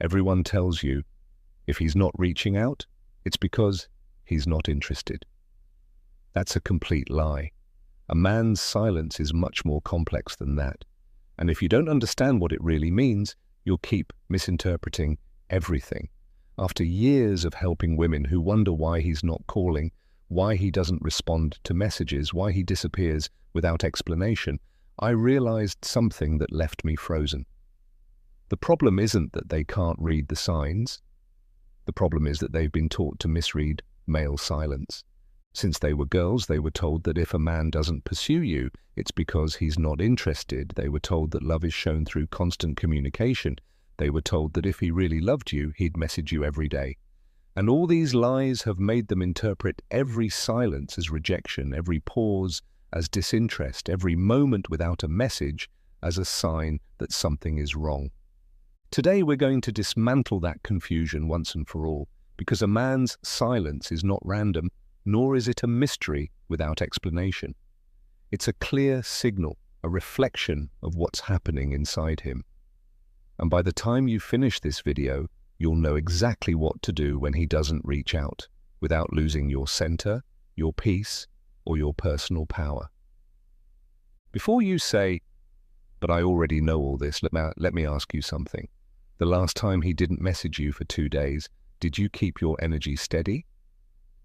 Everyone tells you if he's not reaching out, it's because he's not interested. That's a complete lie. A man's silence is much more complex than that. And if you don't understand what it really means, you'll keep misinterpreting everything. After years of helping women who wonder why he's not calling, why he doesn't respond to messages, why he disappears without explanation, I realized something that left me frozen. The problem isn't that they can't read the signs. The problem is that they've been taught to misread male silence. Since they were girls, they were told that if a man doesn't pursue you, it's because he's not interested. They were told that love is shown through constant communication. They were told that if he really loved you, he'd message you every day. And all these lies have made them interpret every silence as rejection, every pause as disinterest, every moment without a message as a sign that something is wrong. Today we're going to dismantle that confusion once and for all, because a man's silence is not random, nor is it a mystery without explanation. It's a clear signal, a reflection of what's happening inside him. And by the time you finish this video, you'll know exactly what to do when he doesn't reach out, without losing your center, your peace, or your personal power. Before you say, "But I already know all this," let me ask you something. The last time he didn't message you for 2 days, did you keep your energy steady?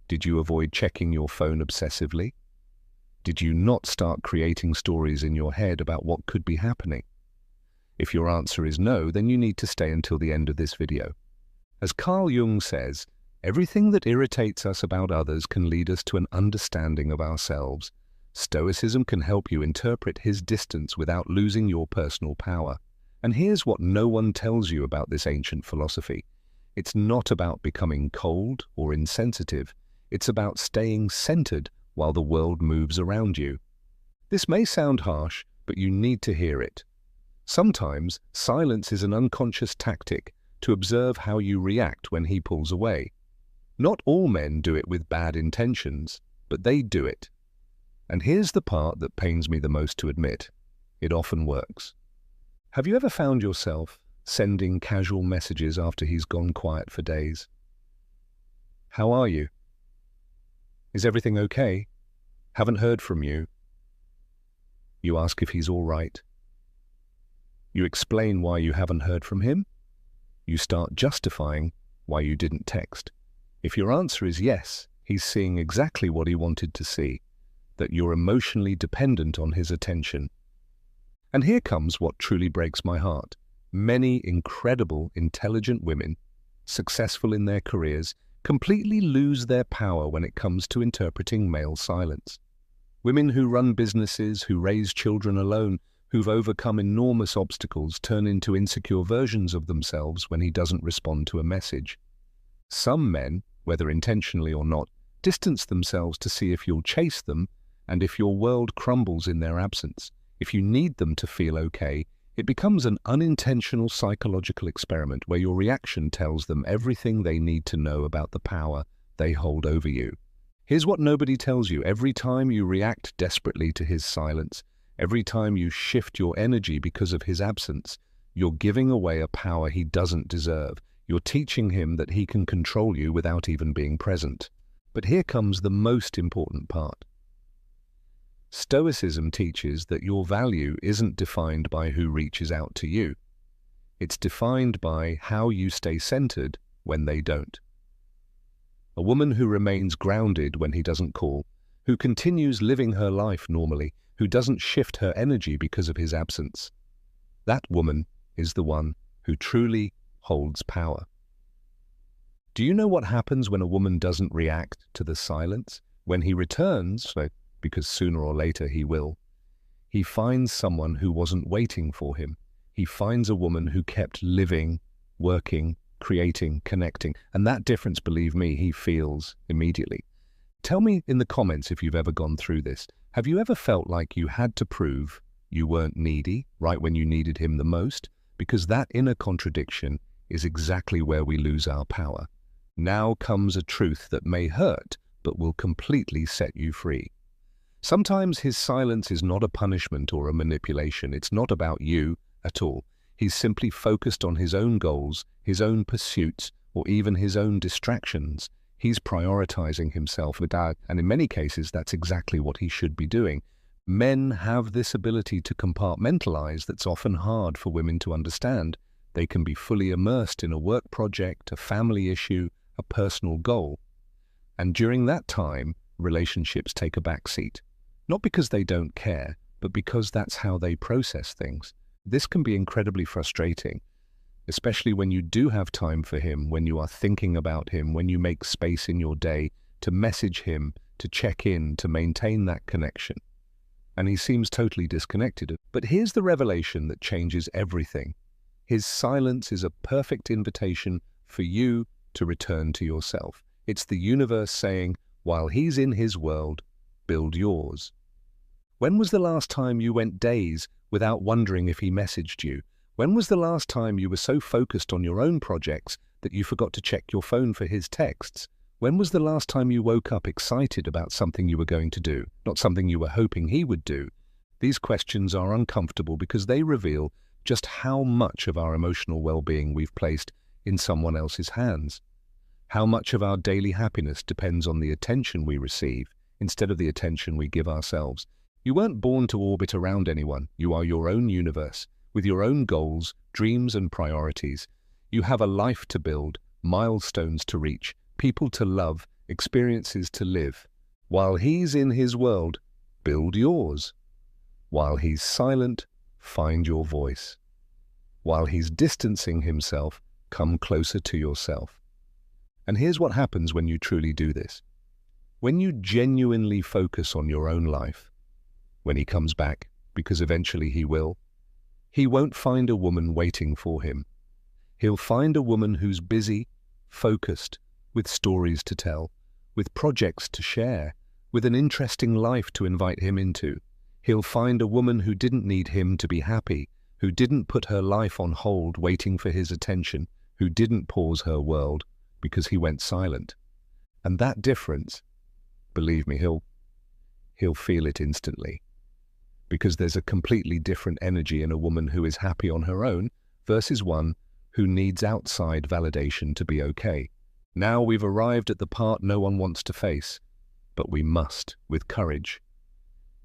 Did you avoid checking your phone obsessively? Did you not start creating stories in your head about what could be happening? If your answer is no, then you need to stay until the end of this video. As Carl Jung says, everything that irritates us about others can lead us to an understanding of ourselves. Stoicism can help you interpret his distance without losing your personal power. And here's what no one tells you about this ancient philosophy. It's not about becoming cold or insensitive. It's about staying centered while the world moves around you. This may sound harsh, but you need to hear it. Sometimes silence is an unconscious tactic to observe how you react when he pulls away. Not all men do it with bad intentions, but they do it. And here's the part that pains me the most to admit. It often works. Have you ever found yourself sending casual messages after he's gone quiet for days? "How are you? Is everything okay? Haven't heard from you." You ask if he's all right. You explain why you haven't heard from him. You start justifying why you didn't text. If your answer is yes, he's seeing exactly what he wanted to see, that you're emotionally dependent on his attention. And here comes what truly breaks my heart. Many incredible, intelligent women, successful in their careers, completely lose their power when it comes to interpreting male silence. Women who run businesses, who raise children alone, who've overcome enormous obstacles, turn into insecure versions of themselves when he doesn't respond to a message. Some men, whether intentionally or not, distance themselves to see if you'll chase them and if your world crumbles in their absence. If you need them to feel okay, it becomes an unintentional psychological experiment where your reaction tells them everything they need to know about the power they hold over you. Here's what nobody tells you. Every time you react desperately to his silence, every time you shift your energy because of his absence, you're giving away a power he doesn't deserve. You're teaching him that he can control you without even being present. But here comes the most important part. Stoicism teaches that your value isn't defined by who reaches out to you. It's defined by how you stay centered when they don't. A woman who remains grounded when he doesn't call, who continues living her life normally, who doesn't shift her energy because of his absence, that woman is the one who truly holds power. Do you know what happens when a woman doesn't react to the silence? When he returns, because sooner or later he will, he finds someone who wasn't waiting for him. He finds a woman who kept living, working, creating, connecting. And that difference, believe me, he feels immediately. Tell me in the comments if you've ever gone through this. Have you ever felt like you had to prove you weren't needy right when you needed him the most? Because that inner contradiction is exactly where we lose our power. Now comes a truth that may hurt, but will completely set you free. Sometimes his silence is not a punishment or a manipulation. It's not about you at all. He's simply focused on his own goals, his own pursuits, or even his own distractions. He's prioritizing himself without, and in many cases, that's exactly what he should be doing. Men have this ability to compartmentalize that's often hard for women to understand. They can be fully immersed in a work project, a family issue, a personal goal. And during that time, relationships take a back seat. Not because they don't care, but because that's how they process things. This can be incredibly frustrating, especially when you do have time for him, when you are thinking about him, when you make space in your day to message him, to check in, to maintain that connection. And he seems totally disconnected. But here's the revelation that changes everything. His silence is a perfect invitation for you to return to yourself. It's the universe saying, while he's in his world, build yours. When was the last time you went days without wondering if he messaged you? When was the last time you were so focused on your own projects that you forgot to check your phone for his texts? When was the last time you woke up excited about something you were going to do, not something you were hoping he would do? These questions are uncomfortable because they reveal just how much of our emotional well-being we've placed in someone else's hands. How much of our daily happiness depends on the attention we receive instead of the attention we give ourselves. You weren't born to orbit around anyone. You are your own universe, with your own goals, dreams, and priorities. You have a life to build, milestones to reach, people to love, experiences to live. While he's in his world, build yours. While he's silent, find your voice. While he's distancing himself, come closer to yourself. And here's what happens when you truly do this. When you genuinely focus on your own life, when he comes back, because eventually he will, he won't find a woman waiting for him. He'll find a woman who's busy, focused, with stories to tell, with projects to share, with an interesting life to invite him into. He'll find a woman who didn't need him to be happy, who didn't put her life on hold waiting for his attention, who didn't pause her world because he went silent. And that difference, believe me, he'll feel it instantly. Because there's a completely different energy in a woman who is happy on her own versus one who needs outside validation to be okay. Now we've arrived at the part no one wants to face, but we must, with courage.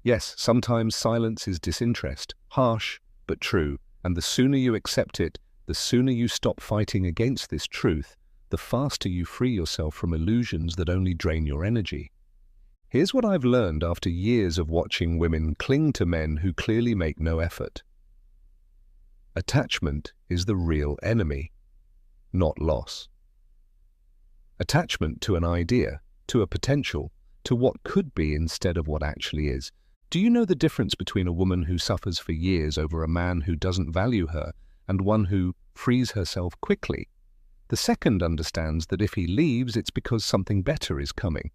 Yes, sometimes silence is disinterest, harsh but true, and the sooner you accept it, the sooner you stop fighting against this truth, the faster you free yourself from illusions that only drain your energy. Here's what I've learned after years of watching women cling to men who clearly make no effort. Attachment is the real enemy, not loss. Attachment to an idea, to a potential, to what could be instead of what actually is. Do you know the difference between a woman who suffers for years over a man who doesn't value her and one who frees herself quickly? The second understands that if he leaves, it's because something better is coming.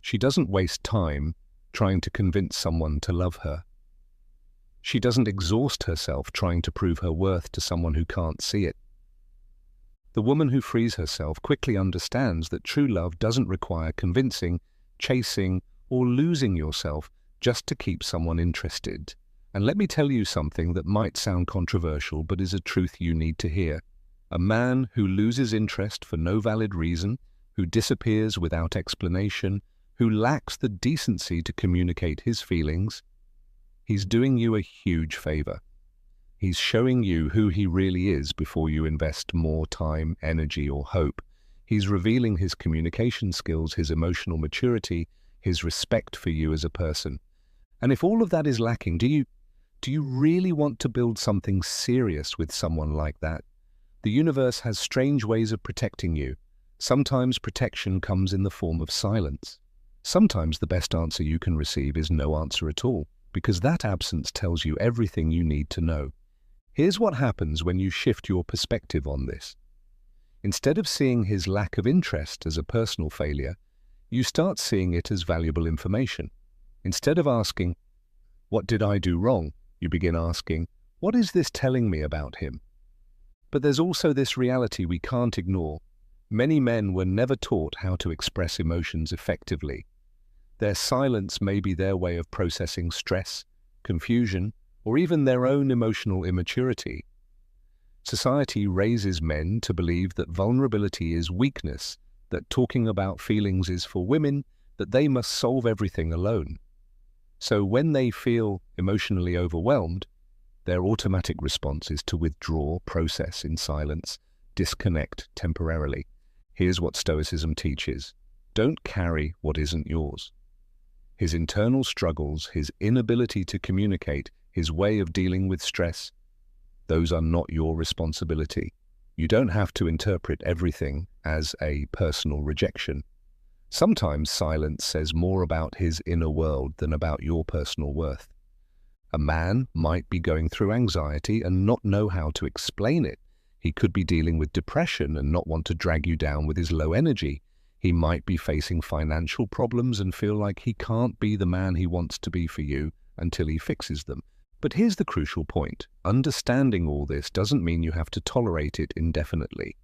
She doesn't waste time trying to convince someone to love her. She doesn't exhaust herself trying to prove her worth to someone who can't see it. The woman who frees herself quickly understands that true love doesn't require convincing, chasing, or losing yourself just to keep someone interested. And let me tell you something that might sound controversial, but is a truth you need to hear. A man who loses interest for no valid reason, who disappears without explanation, who lacks the decency to communicate his feelings, he's doing you a huge favor. He's showing you who he really is before you invest more time, energy, or hope. He's revealing his communication skills, his emotional maturity, his respect for you as a person. And if all of that is lacking, do you really want to build something serious with someone like that? The universe has strange ways of protecting you. Sometimes protection comes in the form of silence. Sometimes the best answer you can receive is no answer at all, because that absence tells you everything you need to know. Here's what happens when you shift your perspective on this. Instead of seeing his lack of interest as a personal failure, you start seeing it as valuable information. Instead of asking, "What did I do wrong?" you begin asking, "What is this telling me about him?" But there's also this reality we can't ignore. Many men were never taught how to express emotions effectively. Their silence may be their way of processing stress, confusion, or even their own emotional immaturity. Society raises men to believe that vulnerability is weakness, that talking about feelings is for women, that they must solve everything alone. So when they feel emotionally overwhelmed, their automatic response is to withdraw, process in silence, disconnect temporarily. Here's what Stoicism teaches. Don't carry what isn't yours. His internal struggles, his inability to communicate, his way of dealing with stress, those are not your responsibility. You don't have to interpret everything as a personal rejection. Sometimes silence says more about his inner world than about your personal worth. A man might be going through anxiety and not know how to explain it. He could be dealing with depression and not want to drag you down with his low energy. He might be facing financial problems and feel like he can't be the man he wants to be for you until he fixes them. But here's the crucial point. Understanding all this doesn't mean you have to tolerate it indefinitely.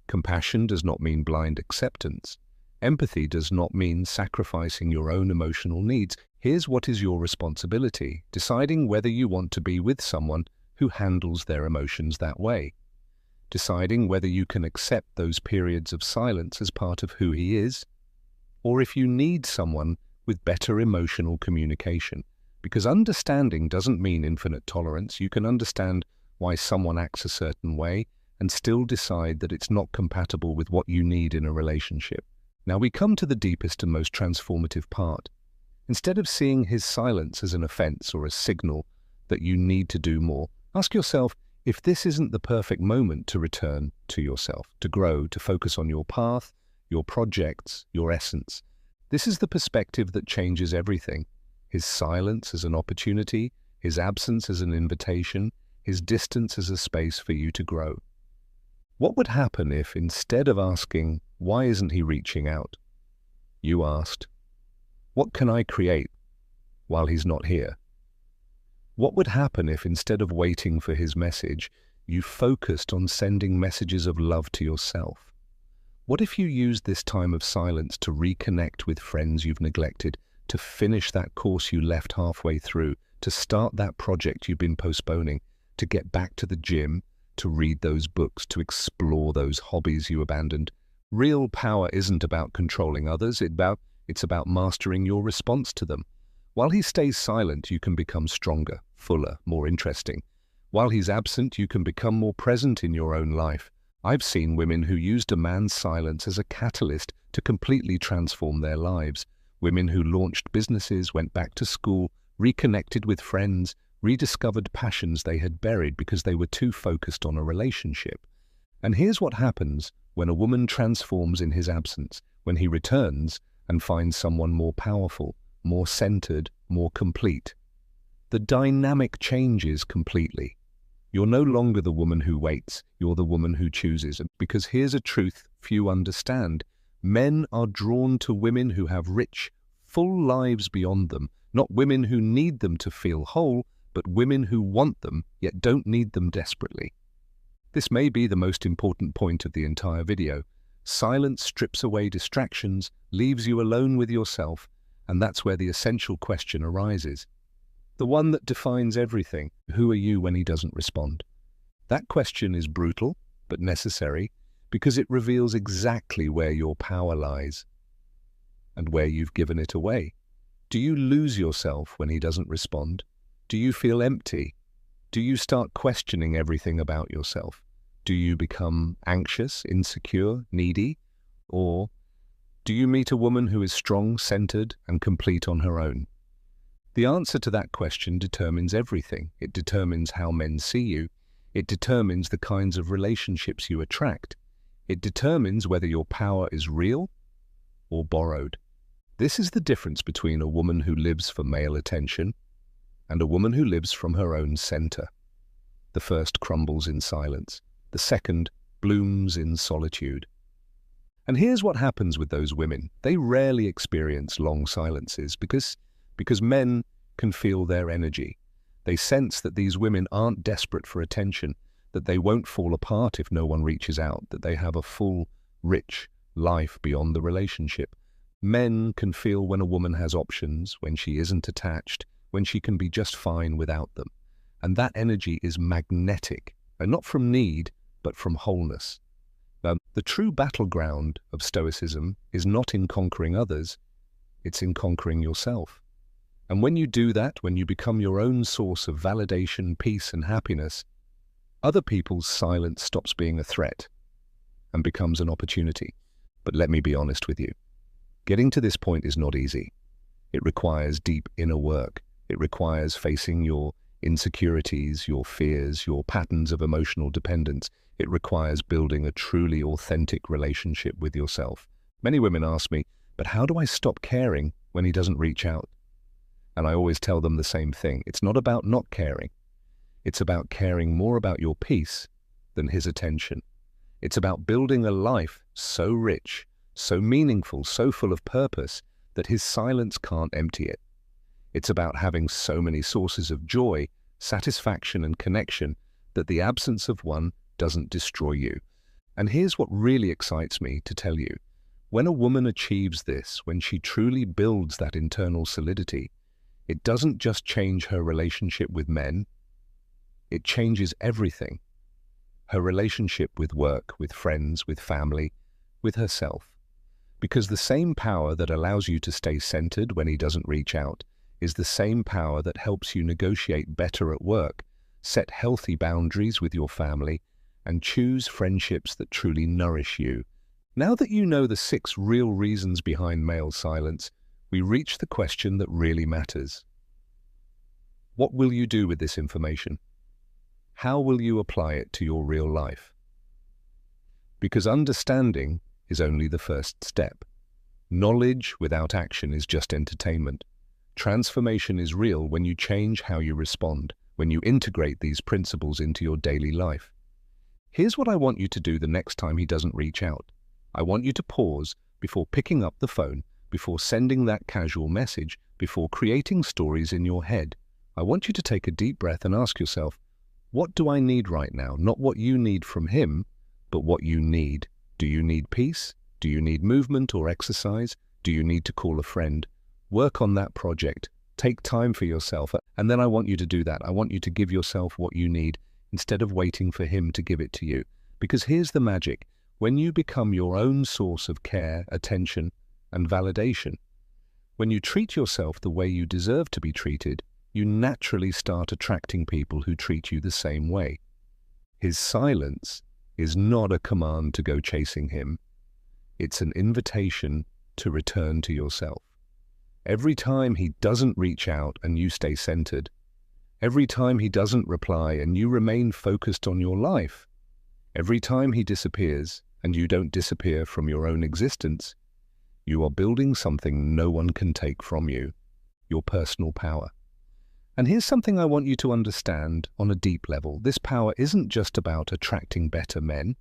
Compassion does not mean blind acceptance. Empathy does not mean sacrificing your own emotional needs. Here's what is your responsibility: deciding whether you want to be with someone who handles their emotions that way. Deciding whether you can accept those periods of silence as part of who he is, or if you need someone with better emotional communication. Because understanding doesn't mean infinite tolerance. You can understand why someone acts a certain way and still decide that it's not compatible with what you need in a relationship. Now we come to the deepest and most transformative part. Instead of seeing his silence as an offense or a signal that you need to do more, ask yourself if this isn't the perfect moment to return to yourself, to grow, to focus on your path, your projects, your essence. This is the perspective that changes everything. His silence as an opportunity, his absence as an invitation, his distance as a space for you to grow. What would happen if, instead of asking, "Why isn't he reaching out?" you asked, "What can I create while he's not here?" What would happen if, instead of waiting for his message, you focused on sending messages of love to yourself? What if you used this time of silence to reconnect with friends you've neglected, to finish that course you left halfway through, to start that project you've been postponing, to get back to the gym, to read those books, to explore those hobbies you abandoned? Real power isn't about controlling others, it's about mastering your response to them. While he stays silent, you can become stronger, fuller, more interesting. While he's absent, you can become more present in your own life. I've seen women who used a man's silence as a catalyst to completely transform their lives. Women who launched businesses, went back to school, reconnected with friends, rediscovered passions they had buried because they were too focused on a relationship. And here's what happens when a woman transforms in his absence, when he returns and finds someone more powerful, more centered, more complete. The dynamic changes completely. You're no longer the woman who waits, you're the woman who chooses. Because here's a truth few understand. Men are drawn to women who have rich, full lives beyond them, not women who need them to feel whole, but women who want them, yet don't need them desperately. This may be the most important point of the entire video. Silence strips away distractions, leaves you alone with yourself, and that's where the essential question arises. The one that defines everything. Who are you when he doesn't respond? That question is brutal, but necessary, because it reveals exactly where your power lies and where you've given it away. Do you lose yourself when he doesn't respond? Do you feel empty? Do you start questioning everything about yourself? Do you become anxious, insecure, needy? Or do you meet a woman who is strong, centered, and complete on her own? The answer to that question determines everything. It determines how men see you. It determines the kinds of relationships you attract. It determines whether your power is real or borrowed. This is the difference between a woman who lives for male attention and a woman who lives from her own center. The first crumbles in silence. The second blooms in solitude. And here's what happens with those women. They rarely experience long silences because men can feel their energy. They sense that these women aren't desperate for attention, that they won't fall apart if no one reaches out, that they have a full, rich life beyond the relationship. Men can feel when a woman has options, when she isn't attached, when she can be just fine without them. And that energy is magnetic, and not from need, but from wholeness. The true battleground of Stoicism is not in conquering others, it's in conquering yourself. And when you do that, when you become your own source of validation, peace, and happiness, other people's silence stops being a threat and becomes an opportunity. But let me be honest with you. Getting to this point is not easy. It requires deep inner work. It requires facing your insecurities, your fears, your patterns of emotional dependence. It requires building a truly authentic relationship with yourself. Many women ask me, but how do I stop caring when he doesn't reach out? And I always tell them the same thing. It's not about not caring. It's about caring more about your peace than his attention. It's about building a life so rich, so meaningful, so full of purpose that his silence can't empty it. It's about having so many sources of joy, satisfaction, and connection that the absence of one doesn't destroy you. And here's what really excites me to tell you. When a woman achieves this, when she truly builds that internal solidity, it doesn't just change her relationship with men, it changes everything. Her relationship with work, with friends, with family, with herself. Because the same power that allows you to stay centered when he doesn't reach out is the same power that helps you negotiate better at work, set healthy boundaries with your family, and choose friendships that truly nourish you. Now that you know the 6 real reasons behind male silence, we reach the question that really matters. What will you do with this information? How will you apply it to your real life? Because understanding is only the first step. Knowledge without action is just entertainment. Transformation is real when you change how you respond, when you integrate these principles into your daily life. Here's what I want you to do the next time he doesn't reach out. I want you to pause before picking up the phone, before sending that casual message, before creating stories in your head. I want you to take a deep breath and ask yourself, what do I need right now? Not what you need from him, but what you need. Do you need peace? Do you need movement or exercise? Do you need to call a friend? Work on that project. Take time for yourself. And then I want you to do that. I want you to give yourself what you need instead of waiting for him to give it to you. Because here's the magic. When you become your own source of care, attention, and validation, when you treat yourself the way you deserve to be treated, you naturally start attracting people who treat you the same way. His silence is not a command to go chasing him. It's an invitation to return to yourself. Every time he doesn't reach out and you stay centered, every time he doesn't reply and you remain focused on your life, every time he disappears and you don't disappear from your own existence, you are building something no one can take from you, your personal power. And here's something I want you to understand on a deep level. This power isn't just about attracting better men.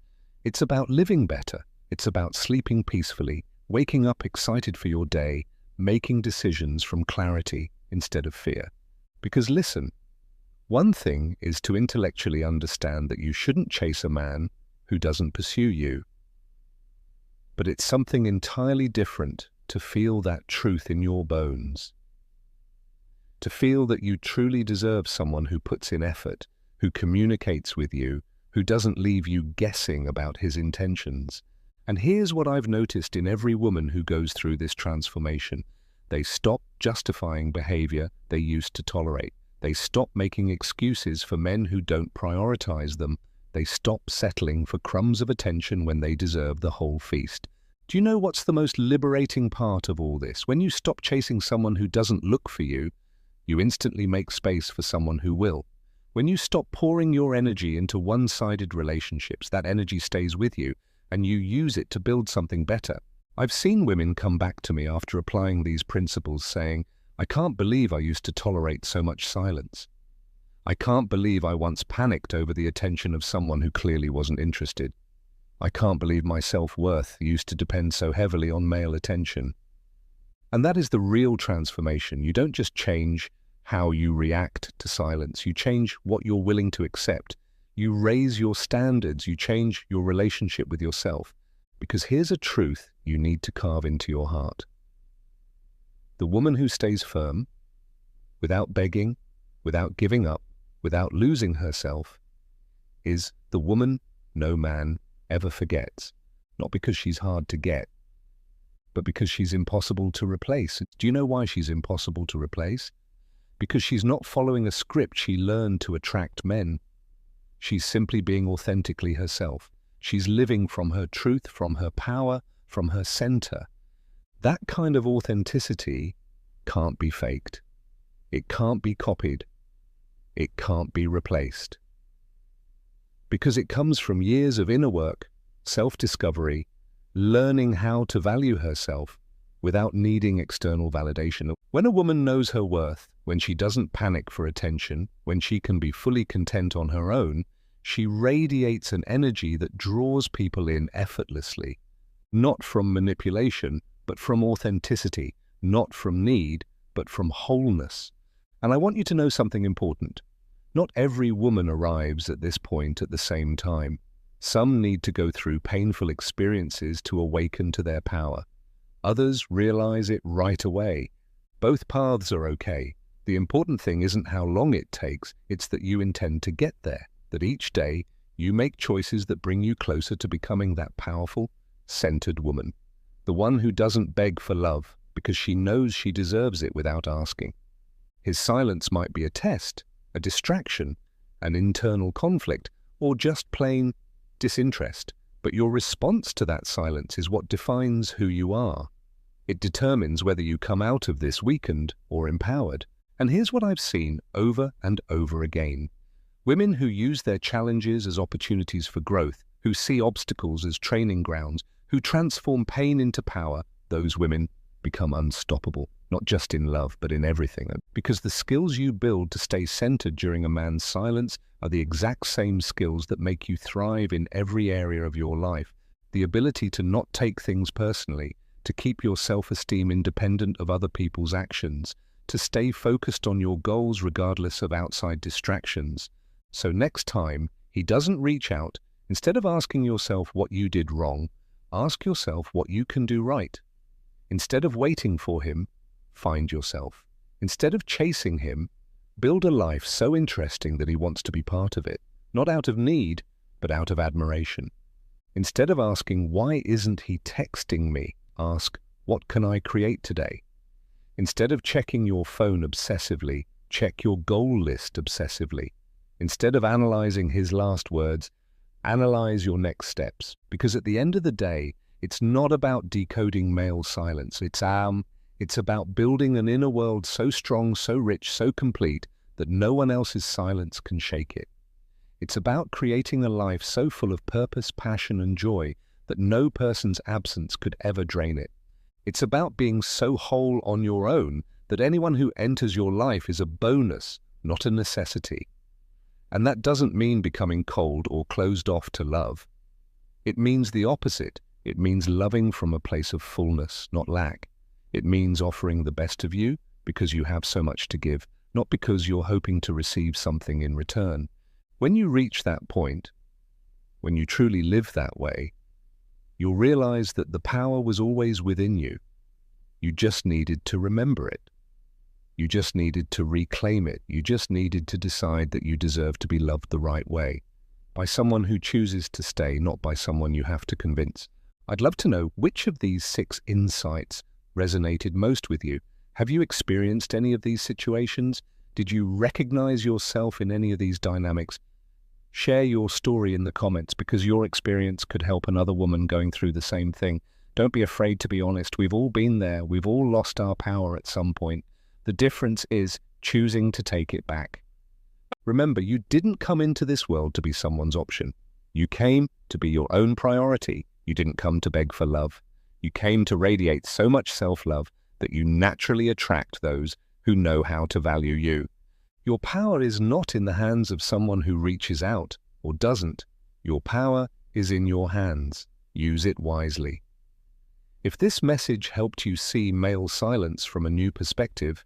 It's about living better. It's about sleeping peacefully, waking up excited for your day, making decisions from clarity instead of fear. Because listen, one thing is to intellectually understand that you shouldn't chase a man who doesn't pursue you. But it's something entirely different to feel that truth in your bones. To feel that you truly deserve someone who puts in effort, who communicates with you, who doesn't leave you guessing about his intentions. And here's what I've noticed in every woman who goes through this transformation. They stop justifying behavior they used to tolerate. They stop making excuses for men who don't prioritize them. They stop settling for crumbs of attention when they deserve the whole feast. Do you know what's the most liberating part of all this? When you stop chasing someone who doesn't look for you, you instantly make space for someone who will. When you stop pouring your energy into one-sided relationships, that energy stays with you, and you use it to build something better. I've seen women come back to me after applying these principles saying, I can't believe I used to tolerate so much silence. I can't believe I once panicked over the attention of someone who clearly wasn't interested. I can't believe my self-worth used to depend so heavily on male attention. And that is the real transformation. You don't just change how you react to silence. You change what you're willing to accept. You raise your standards. You change your relationship with yourself. Because here's a truth you need to carve into your heart. The woman who stays firm, without begging, without giving up, without losing herself, is the woman no man ever forgets. Not because she's hard to get, but because she's impossible to replace. Do you know why she's impossible to replace? Because she's not following a script she learned to attract men. She's simply being authentically herself. She's living from her truth, from her power, from her center. That kind of authenticity can't be faked. It can't be copied. It can't be replaced. Because it comes from years of inner work, self-discovery, learning how to value herself without needing external validation. When a woman knows her worth, when she doesn't panic for attention, when she can be fully content on her own, she radiates an energy that draws people in effortlessly, not from manipulation, but from authenticity, not from need, but from wholeness. And I want you to know something important. Not every woman arrives at this point at the same time. Some need to go through painful experiences to awaken to their power. Others realize it right away. Both paths are okay. The important thing isn't how long it takes, it's that you intend to get there, that each day you make choices that bring you closer to becoming that powerful, centered woman. The one who doesn't beg for love because she knows she deserves it without asking. His silence might be a test, a distraction, an internal conflict, or just plain disinterest. But your response to that silence is what defines who you are. It determines whether you come out of this weakened or empowered. And here's what I've seen over and over again. Women who use their challenges as opportunities for growth, who see obstacles as training grounds, who transform pain into power, those women become unstoppable, not just in love, but in everything. Because the skills you build to stay centered during a man's silence are the exact same skills that make you thrive in every area of your life. The ability to not take things personally, to keep your self-esteem independent of other people's actions, to stay focused on your goals regardless of outside distractions. So next time he doesn't reach out, instead of asking yourself what you did wrong, ask yourself what you can do right. Instead of waiting for him, find yourself. Instead of chasing him, build a life so interesting that he wants to be part of it, not out of need, but out of admiration. Instead of asking, why isn't he texting me? Ask, what can I create today? Instead of checking your phone obsessively, check your goal list obsessively. Instead of analyzing his last words, analyze your next steps. Because at the end of the day, it's not about decoding male silence. It's about building an inner world so strong, so rich, so complete that no one else's silence can shake it. It's about creating a life so full of purpose, passion, and joy that no person's absence could ever drain it. It's about being so whole on your own that anyone who enters your life is a bonus, not a necessity. And that doesn't mean becoming cold or closed off to love. It means the opposite. It means loving from a place of fullness, not lack. It means offering the best of you because you have so much to give, not because you're hoping to receive something in return. When you reach that point, when you truly live that way, you'll realize that the power was always within you. You just needed to remember it. You just needed to reclaim it. You just needed to decide that you deserve to be loved the right way, by someone who chooses to stay, not by someone you have to convince. I'd love to know which of these 6 insights resonated most with you. Have you experienced any of these situations? Did you recognize yourself in any of these dynamics? Share your story in the comments because your experience could help another woman going through the same thing. Don't be afraid to be honest. We've all been there. We've all lost our power at some point. The difference is choosing to take it back. Remember, you didn't come into this world to be someone's option. You came to be your own priority. You didn't come to beg for love. You came to radiate so much self-love that you naturally attract those who know how to value you. Your power is not in the hands of someone who reaches out or doesn't. Your power is in your hands. Use it wisely. If this message helped you see male silence from a new perspective,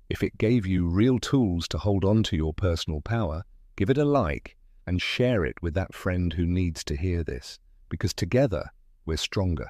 if it gave you real tools to hold on to your personal power, give it a like and share it with that friend who needs to hear this, because together we're stronger.